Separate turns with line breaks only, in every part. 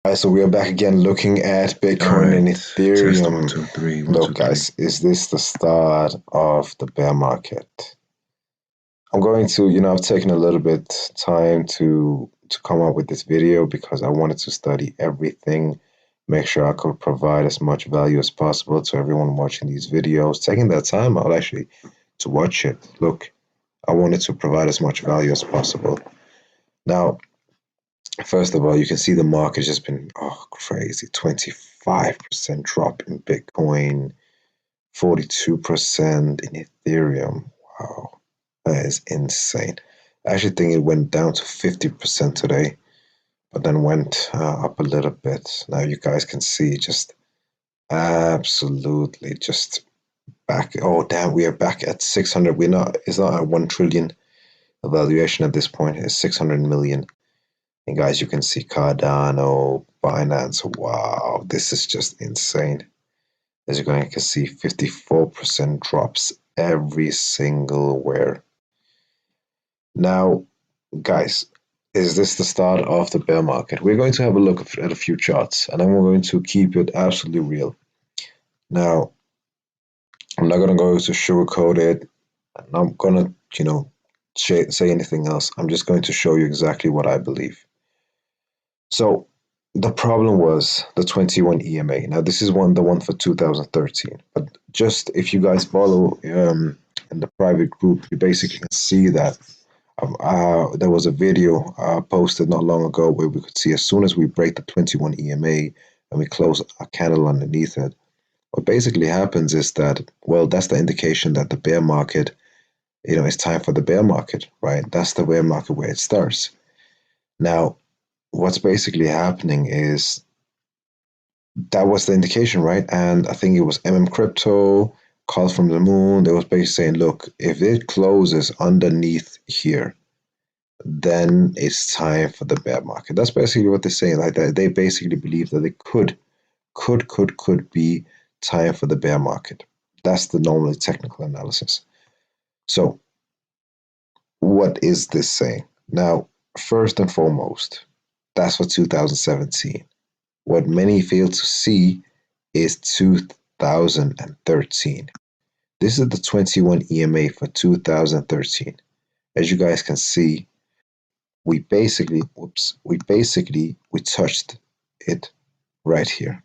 Guys, so we are back again looking at Bitcoin and
Test one,
Ethereum.
two, three, one,
Look,
two, three.
guys, is this the start of the bear market? I'm going to, I've taken a little bit time to come up with this video because I wanted to study everything, make sure I could provide as much value as possible to everyone watching these videos, taking that time out actually to watch it. Look, I wanted to provide as much value as possible. Now, first of all, you can see the market has just been crazy. 25% drop in Bitcoin, 42% in Ethereum. Wow, that is insane. I actually think it went down to 50% today, but then went up a little bit. Now you guys can see just absolutely just back. Oh, damn, we are back at 600. It's not at 1 trillion evaluation at this point. It's 600 million. And guys, you can see Cardano, Binance. Wow, this is just insane. As you guys can see, 54% drops every single where. Now, guys, is this the start of the bear market? We're going to have a look at a few charts, and then we're going to keep it absolutely real. Now, I'm not going to go to sugarcoat it. I'm not going to, say anything else. I'm just going to show you exactly what I believe. So the problem was the 21 EMA. Now this is the one for 2013. But just if you guys follow in the private group, you basically can see that there was a video posted not long ago where we could see as soon as we break the 21 EMA and we close a candle underneath it, what basically happens is that, well, that's the indication that the bear market, it's time for the bear market, right? That's the bear market where it starts. Now, what's basically happening is that was the indication, right? And I think it was Crypto, Call from the Moon. They was basically saying, look, if it closes underneath here, then it's time for the bear market. That's basically what they're saying. Like that, they basically believe that it could be time for the bear market. That's the normally technical analysis. So, what is this saying? Now, first and foremost, that's for 2017. What many fail to see is 2013. This is the 21 EMA for 2013. As you guys can see, we touched it right here.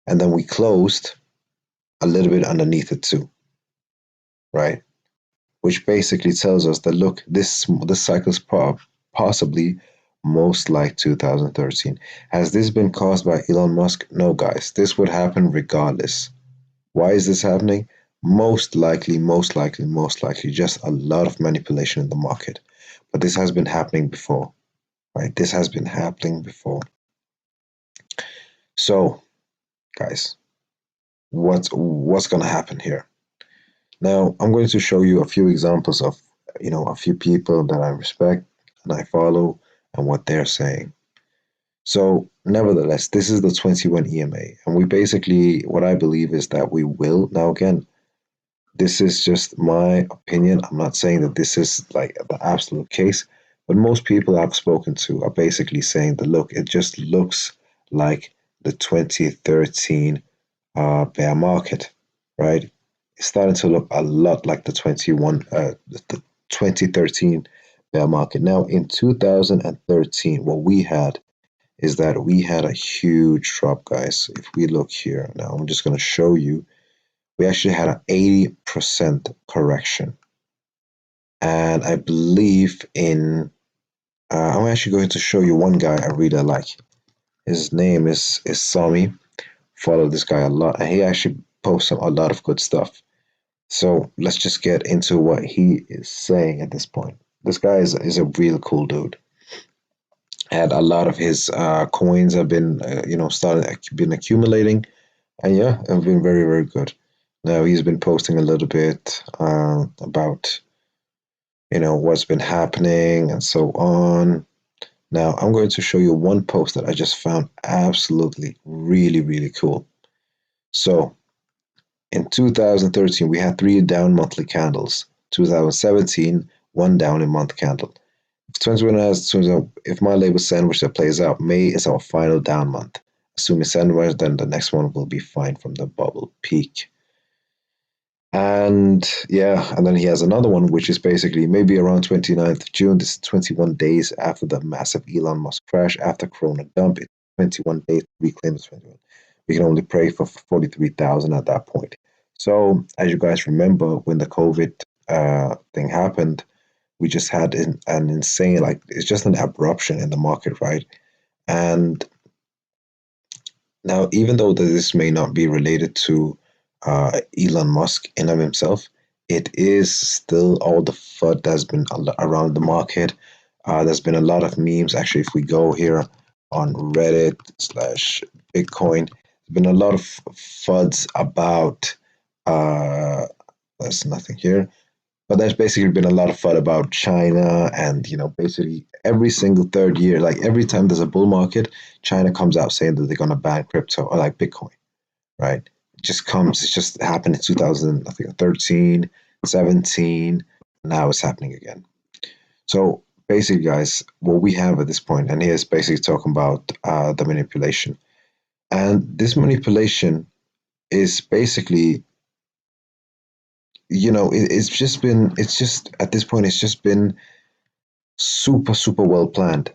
And then we closed a little bit underneath it too, right? Which basically tells us that, look, this cycle is possibly most like 2013. Has this been caused by Elon Musk? No, guys. This would happen regardless. Why is this happening? Most likely, just a lot of manipulation in the market. But this has been happening before, right? This has been happening before. So, guys, what's going to happen here? Now, I'm going to show you a few examples of, a few people that I respect and I follow and what they're saying. So, nevertheless, this is the 21 EMA. And we basically, what I believe is that we will, now again, this is just my opinion. I'm not saying that this is like the absolute case, but most people I've spoken to are basically saying that, look, it just looks like the 2013 bear market, right? It's starting to look a lot like the 2013 bear market. Now, in 2013, what we had is that we had a huge drop, guys. If we look here, now I'm just going to show you, we actually had an 80% correction. And I believe I'm actually going to show you one guy I really like. His name is Sami. Follow this guy a lot, and he actually posts a lot of good stuff. So let's just get into what he is saying at this point. This guy is a real cool dude. And a lot of his coins have been, been accumulating, and yeah, have been very, very good. Now he's been posting a little bit about, what's been happening and so on. Now I'm going to show you one post that I just found absolutely really, really cool. So in 2013, we had 3 down monthly candles. 2017, 1 down in month candle. 21 has turns out if my label sandwich that plays out, May is our final down month. Assuming sandwich, then the next one will be fine from the bubble peak. And yeah, and then he has another one, which is basically maybe around 29th of June. This is 21 days after the massive Elon Musk crash, after Corona dump. It's 21 days to reclaim the 21. We can only pray for 43,000 at that point. So, as you guys remember, when the COVID thing happened, we just had an insane, like, it's just an abruption in the market, right? And now, even though this may not be related to Elon Musk in of himself, it is still all the FUD that's been around the market. There's been a lot of memes. Actually, if we go here on Reddit slash Bitcoin, there's been a lot of FUDs about. Uh, there's nothing here, but there's basically been a lot of FUD about China, and basically every single third year, like every time there's a bull market, China comes out saying that they're going to ban crypto or like Bitcoin, right? It just comes. It's just happened in 2000, I think 13, 17. Now it's happening again. So basically, guys, what we have at this point, and here's basically talking about the manipulation, and this manipulation is basically, it's just at this point, it's just been super, super well planned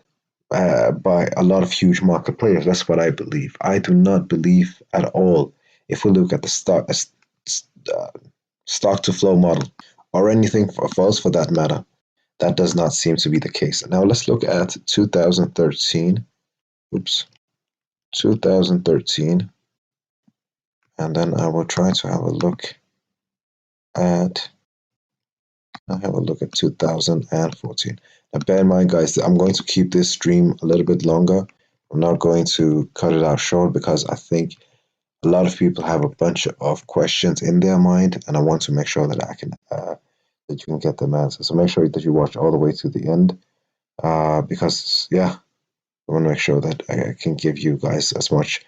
by a lot of huge market players. That's what I believe. I do not believe at all, if we look at the uh, stock to flow model or anything false for that matter, that does not seem to be the case. Now let's look at 2013. Oops, 2013, and then I will try to have a look at. I'll have a look at 2014. Now, bear in mind, guys, that I'm going to keep this stream a little bit longer. I'm not going to cut it out short because I think a lot of people have a bunch of questions in their mind, and I want to make sure that that you can get them answered. So make sure that you watch all the way to the end, because yeah, I want to make sure that I can give you guys as much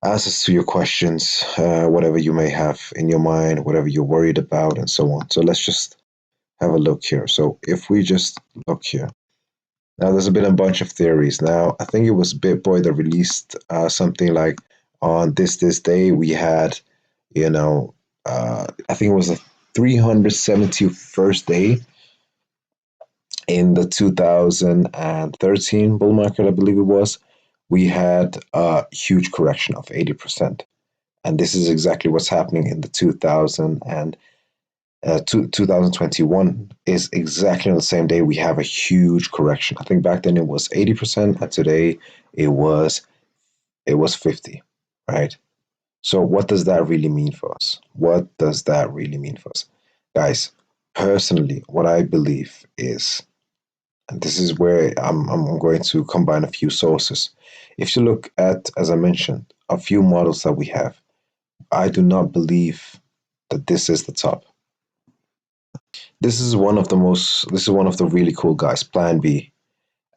answers to your questions, whatever you may have in your mind, whatever you're worried about, and so on. So let's just have a look here. So if we just look here, now there's been a bunch of theories. Now I think it was BitBoy that released something like on this day we had, I think it was the 371st day in the 2013 bull market, I believe it was. We had a huge correction of 80%. And this is exactly what's happening in the 2021 is exactly on the same day we have a huge correction. I think back then it was 80%, and today it was 50, right? So what does that really mean for us? What does that really mean for us? Guys, personally, what I believe is, and this is where I'm going to combine a few sources. If you look at, as I mentioned, a few models that we have, I do not believe that this is the top. This is one of the really cool guys, Plan B.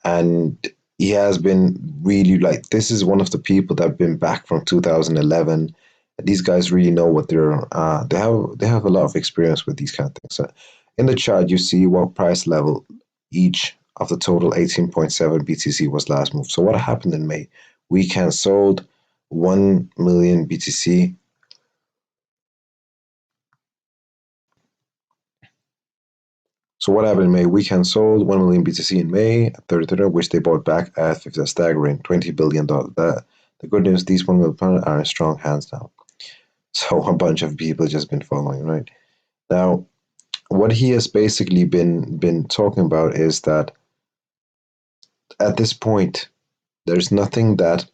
And he has been really, like, this is one of the people that have been back from 2011. These guys really know what they have a lot of experience with these kind of things. So in the chart you see what price level each of the total 18.7 BTC was last moved. So what happened in May? Weekend sold 1 million BTC. So what happened in May? Weekend sold 1 million BTC in May, 30, which they bought back at 50, a staggering $20 billion. The good news, these 1 million pound are in strong hands now. So a bunch of people just been following, right? Now, what he has basically been talking about is that at this point, there's nothing that,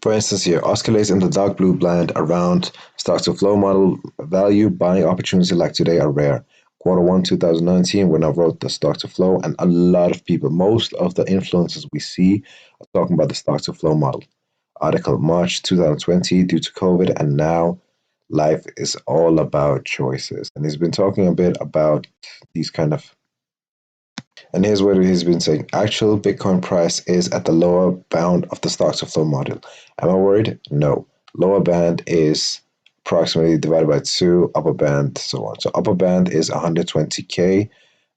for instance, here, oscillates in the dark blue band around stocks to flow model value. Buying opportunities like today are rare. Quarter 1 2019, when I wrote the stock to flow, and a lot of people, most of the influencers we see are talking about the stock to flow model. Article March 2020, due to COVID, and now life is all about choices. And he's been talking a bit about these kind of, and here's what he's been saying. Actual Bitcoin price is at the lower bound of the stocks to flow model. Am I worried? No. Lower band is approximately divided by 2, upper band, so on. So upper band is 120K,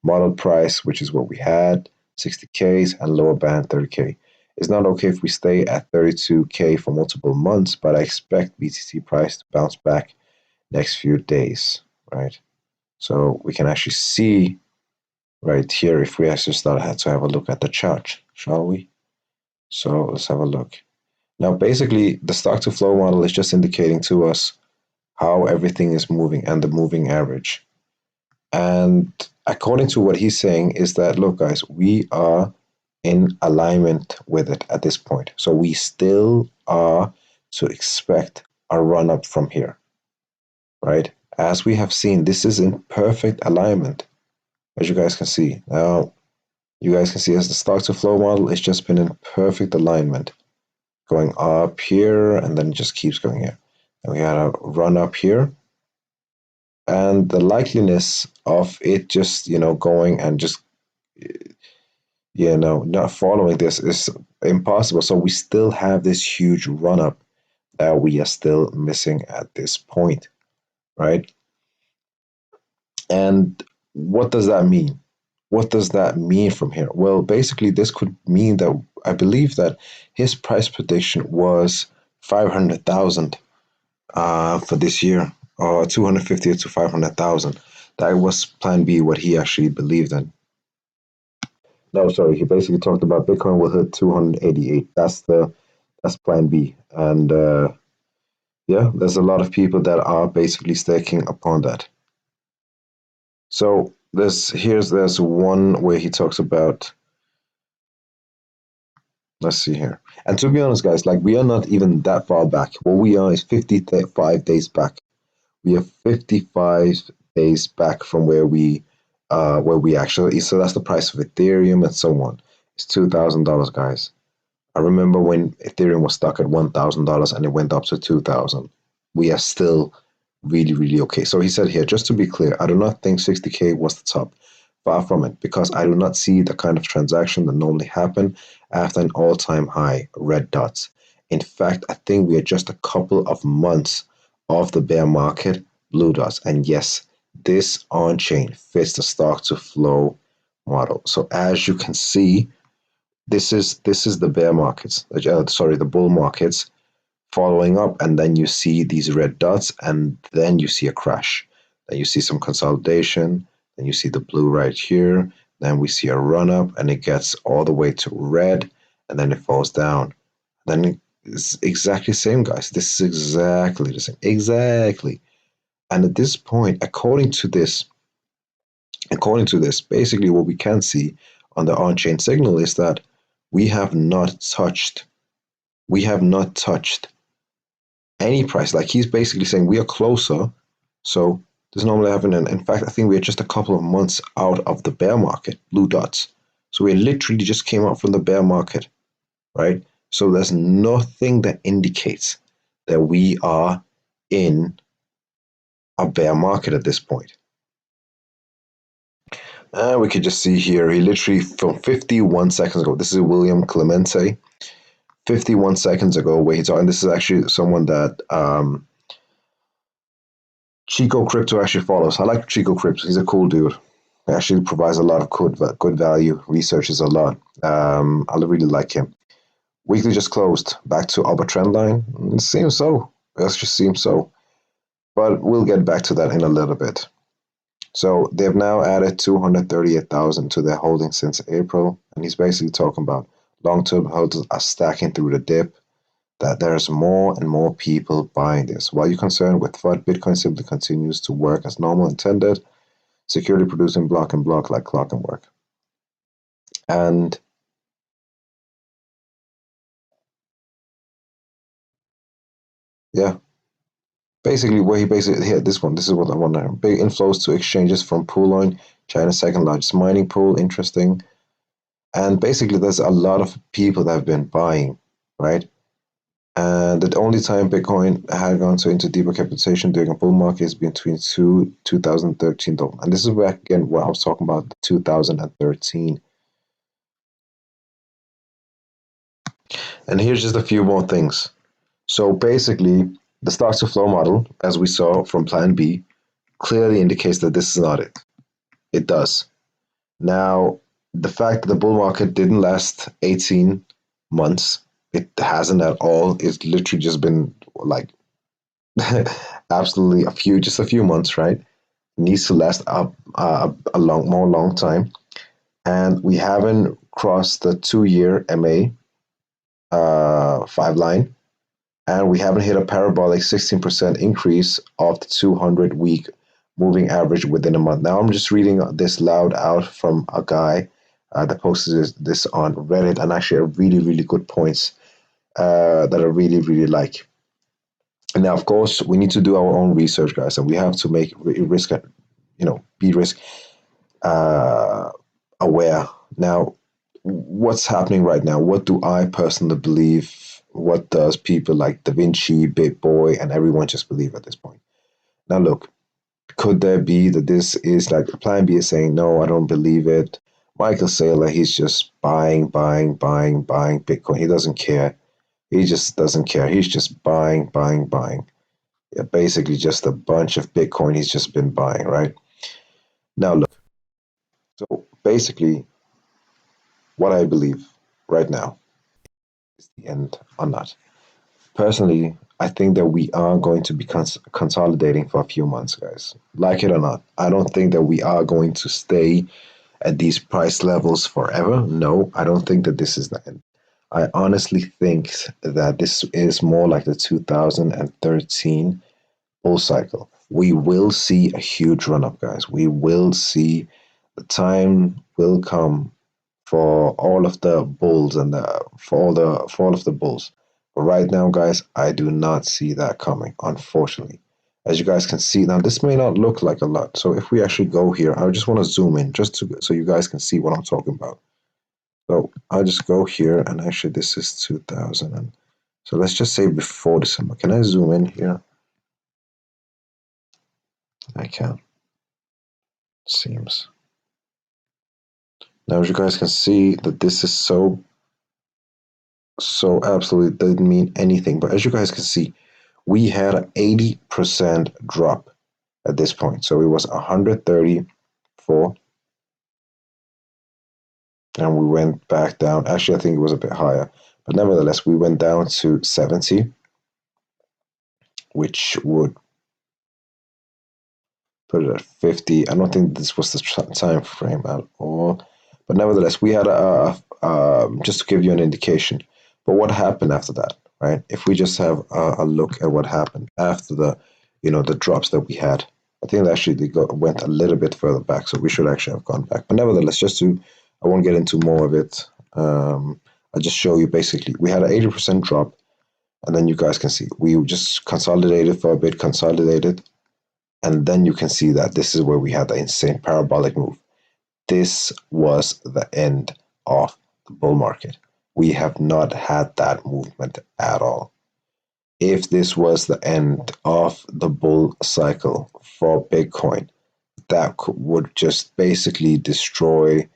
Model price, which is what we had, 60Ks, and lower band 30K. It's not okay if we stay at 32K for multiple months, but I expect BTC price to bounce back next few days, right? So we can actually see right here if we actually start to have a look at the chart, shall we? So let's have a look. Now, basically, the stock to flow model is just indicating to us how everything is moving and the moving average. And according to what he's saying is that, look, guys, we are in alignment with it at this point. So we still are to expect a run up from here, right? As we have seen, this is in perfect alignment, as you guys can see. Now, you guys can see as the stock to flow model, it's just been in perfect alignment, going up here, and then it just keeps going here. And we had a run up here, and the likeliness of it just going and just not following this is impossible. So we still have this huge run up that we are still missing at this point, right? And what does that mean? What does that mean from here? Well, basically, this could mean that I believe that his price prediction was 500,000 for this year, or 250 to 500,000. That was Plan B, what he actually believed in. No, sorry, he basically talked about Bitcoin will hit 288. That's Plan B, and yeah, there's a lot of people that are basically staking upon that. So there's one where he talks about. Let's see here. And to be honest, guys, like we are not even that far back. What we are is 55 days back. We are 55 days back from where we actually, so that's the price of Ethereum and so on. It's $2,000, guys. I remember when Ethereum was stuck at $1,000 and it went up to 2,000. We are still really, really okay. So he said here, just to be clear, I do not think 60K was the top. Far from it, because I do not see the kind of transaction that normally happen after an all-time high, red dots. In fact, I think we are just a couple of months off the bear market, blue dots. And yes, this on-chain fits the stock to flow model. So as you can see, this is the bear markets, sorry, the bull markets following up, and then you see these red dots, and then you see a crash. Then you see some consolidation, then you see the blue right here, then we see a run up, and it gets all the way to red, and then it falls down. Then it's exactly the same, guys. This is exactly the same. Exactly. And at this point, basically what we can see on the on-chain signal is that we have not touched any price. Like he's basically saying we are closer. So this normally happening. In fact, I think we are just a couple of months out of the bear market, blue dots. So we literally just came out from the bear market, right? So there's nothing that indicates that we are in a bear market at this point. And we could just see here, he literally from 51 seconds ago, this is William Clemente, 51 seconds ago, where he's talking. This is actually someone that Chico Crypto actually follows. I like Chico Crypto. He's a cool dude. He actually provides a lot of good value, researches a lot. I really like him. Weekly just closed. Back to upper trend line. It seems so. It just seems so. But we'll get back to that in a little bit. So they've now added 238,000 to their holdings since April. And he's basically talking about long-term holders are stacking through the dip, that there's more and more people buying this. While you're concerned with FUD, Bitcoin simply continues to work as normal intended, securely producing block and block like clockwork. And yeah, basically where he basically here, this is what I want to. Big inflows to exchanges from Pooline, China's second largest mining pool. Interesting. And basically there's a lot of people that have been buying, right? And the only time Bitcoin had gone into deeper capitalization during a bull market is between 2013. And this is back again what I was talking about, 2013. And here's just a few more things. So basically, the stocks to flow model, as we saw from Plan B, clearly indicates that this is not it. It does. Now, the fact that the bull market didn't last 18 months, it hasn't at all. It's literally just been like absolutely just a few months, right? It needs to last up a long time, and we haven't crossed the 2-year MA 5 line, and we haven't hit a parabolic 16% increase of the 200-week moving average within a month. Now I'm just reading this loud out from a guy that posted this on Reddit, and actually a really good points that I really like. And now, of course, we need to do our own research, guys, and we have to make risk, be risk uh, aware. Now, what's happening right now? What do I personally believe? What does people like Da Vinci, Big Boy, and everyone just believe at this point? Now, look, could there be that this is like Plan B is saying, no, I don't believe it. Michael Saylor, he's just buying Bitcoin. He doesn't care. He just doesn't care. He's just buying. Yeah, basically, just a bunch of Bitcoin he's just been buying, right? Now, look, so basically, what I believe right now is the end on that. Personally, I think that we are going to be consolidating for a few months, guys. Like it or not, I don't think that we are going to stay at these price levels forever. No, I don't think that this is the end. I honestly think that this is more like the 2013 bull cycle. We will see a huge run up, guys. We will see the time will come for all of the bulls and for all of the bulls. But right now, guys, I do not see that coming, unfortunately. As you guys can see now, this may not look like a lot. So if we actually go here, I just want to zoom in so you guys can see what I'm talking about. So I'll just go here, and actually this is 2000. So let's just say before December. Can I zoom in here? I can. Seems. Now, as you guys can see, that this is so absolutely didn't mean anything. But as you guys can see, we had an 80% drop at this point. So it was 134, and we went back down. Actually, I think it was a bit higher, but nevertheless, we went down to 70, which would put it at 50. I don't think this was the time frame at all, but nevertheless, we had just to give you an indication. But what happened after that, right? If we just have a look at what happened after the drops that we had, I think actually went a little bit further back, so we should actually have gone back. But nevertheless, I won't get into more of it. I'll just show you basically we had an 80% drop, and then you guys can see we just consolidated for a bit, consolidated, and then you can see that this is where we had the insane parabolic move. This was the end of the bull market. We have not had that movement at all. If this was the end of the bull cycle for Bitcoin, that would just basically destroy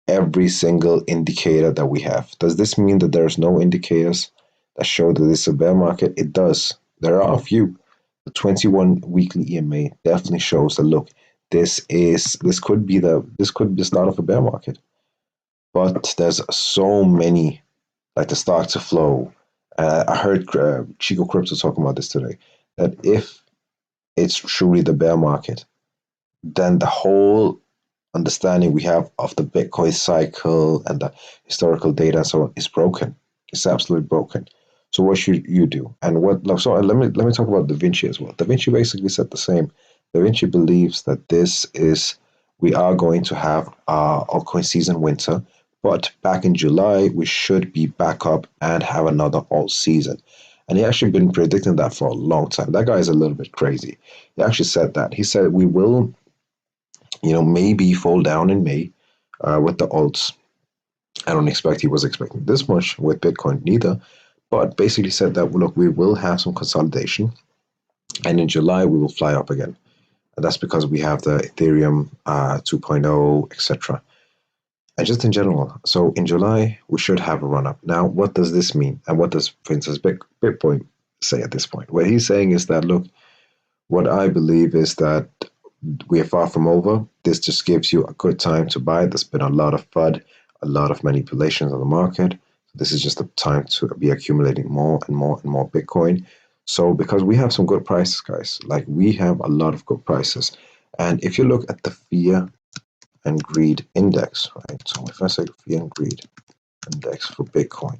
every single indicator that we have. Does this mean that there's no indicators that show that this is a bear market? It does. There are a few. The 21 weekly EMA definitely shows that look, this could be the start of a bear market. But there's so many, like the stock to flow. I heard Chico Crypto talking about this today, that if it's truly the bear market, then the whole understanding we have of the Bitcoin cycle and the historical data and so on is broken. It's absolutely broken. So what should you do? And so let me talk about Da Vinci as well. Da Vinci basically said the same. Da Vinci believes that we are going to have our altcoin season winter, but back in July we should be back up and have another alt season. And he actually been predicting that for a long time. That guy is a little bit crazy. He actually said that. He said we will, maybe fall down in May with the alts. I don't expect he was expecting this much with Bitcoin neither, but basically said that look, we will have some consolidation, and in July we will fly up again. And that's because we have the Ethereum 2.0, etc. And just in general, so in July we should have a run up. Now, what does this mean, and what does, for instance, Bitcoin say at this point? What he's saying is that look, what I believe is that we are far from over. This just gives you a good time to buy. There's been a lot of FUD, a lot of manipulations on the market. This is just the time to be accumulating more and more and more Bitcoin. So because we have some good prices, guys, like we have a lot of good prices. And if you look at the fear and greed index, right? So if I say fear and greed index for Bitcoin.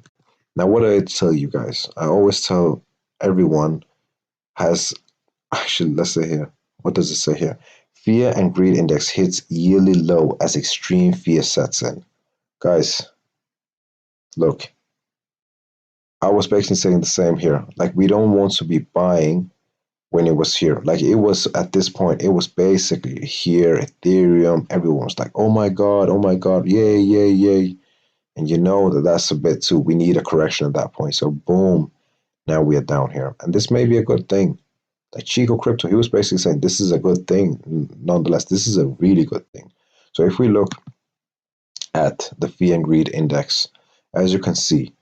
Now, what do I tell you guys? I always tell everyone has, actually, let's say here, what does it say here? Fear and greed index hits yearly low as extreme fear sets in. Guys, look, I was basically saying the same here. Like, we don't want to be buying when it was here. Like, it was at this point, it was basically here, Ethereum. Everyone was like, oh my God, yay, yay, yay. And you know that that's a bit too, we need a correction at that point. So, boom, now we are down here. And this may be a good thing. Like Chico Crypto, he was basically saying this is a good thing. Nonetheless, this is a really good thing. So if we look at the fear and greed index, as you can see,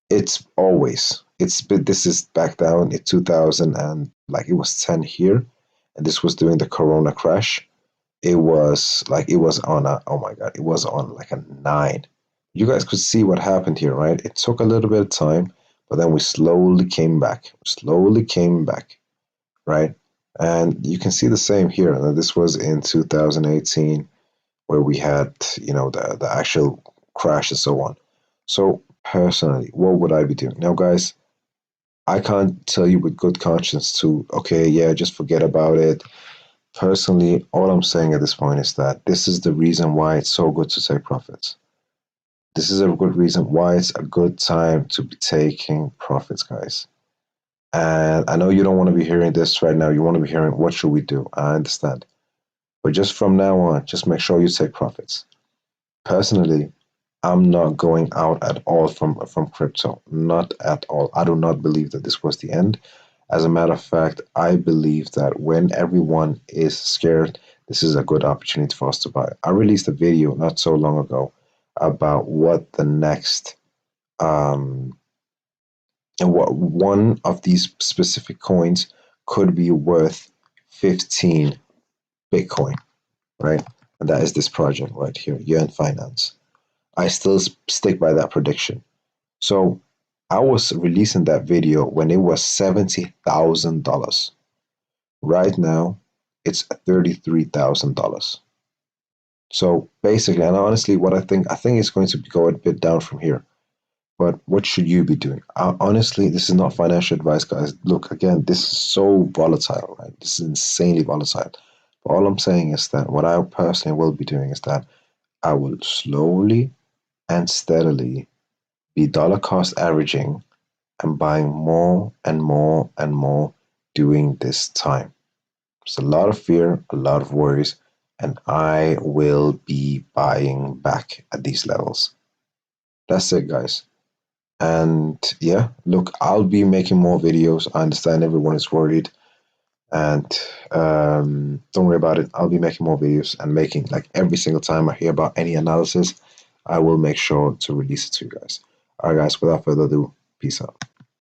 it's always this is back down in 2000 and like it was 10 here, and this was during the Corona crash. It was like it was on a, oh my God, it was on like a 9. You guys could see what happened here, right? It took a little bit of time, but then we slowly came back, right? And you can see the same here. Now, this was in 2018 where we had, the actual crash and so on. So personally, what would I be doing? Now, guys, I can't tell you with good conscience to, okay, yeah, just forget about it. Personally, all I'm saying at this point is that this is the reason why it's so good to take profits. This is a good reason why it's a good time to be taking profits, guys. And I know you don't want to be hearing this right now. You want to be hearing, what should we do? I understand. But just from now on, just make sure you take profits. Personally, I'm not going out at all from crypto. Not at all. I do not believe that this was the end. As a matter of fact, I believe that when everyone is scared, this is a good opportunity for us to buy. I released a video not so long ago about what the next and what one of these specific coins could be worth 15 Bitcoin, right? And that is this project right here, Yearn Finance. I still stick by that prediction. So I was releasing that video when it was $70,000. Right now, it's $33,000. So basically, and honestly, what I think it's going to go a bit down from here. But what should you be doing? Honestly, this is not financial advice, guys. Look, again, this is so volatile, right? This is insanely volatile. But all I'm saying is that what I personally will be doing is that I will slowly and steadily be dollar cost averaging and buying more and more and more during this time. There's a lot of fear, a lot of worries, and I will be buying back at these levels. That's it, guys. And yeah, look, I'll be making more videos. I understand everyone is worried, and don't worry about it. I'll be making more videos and making, like, every single time I hear about any analysis, I will make sure to release it to you guys. All right, guys, without further ado, peace out.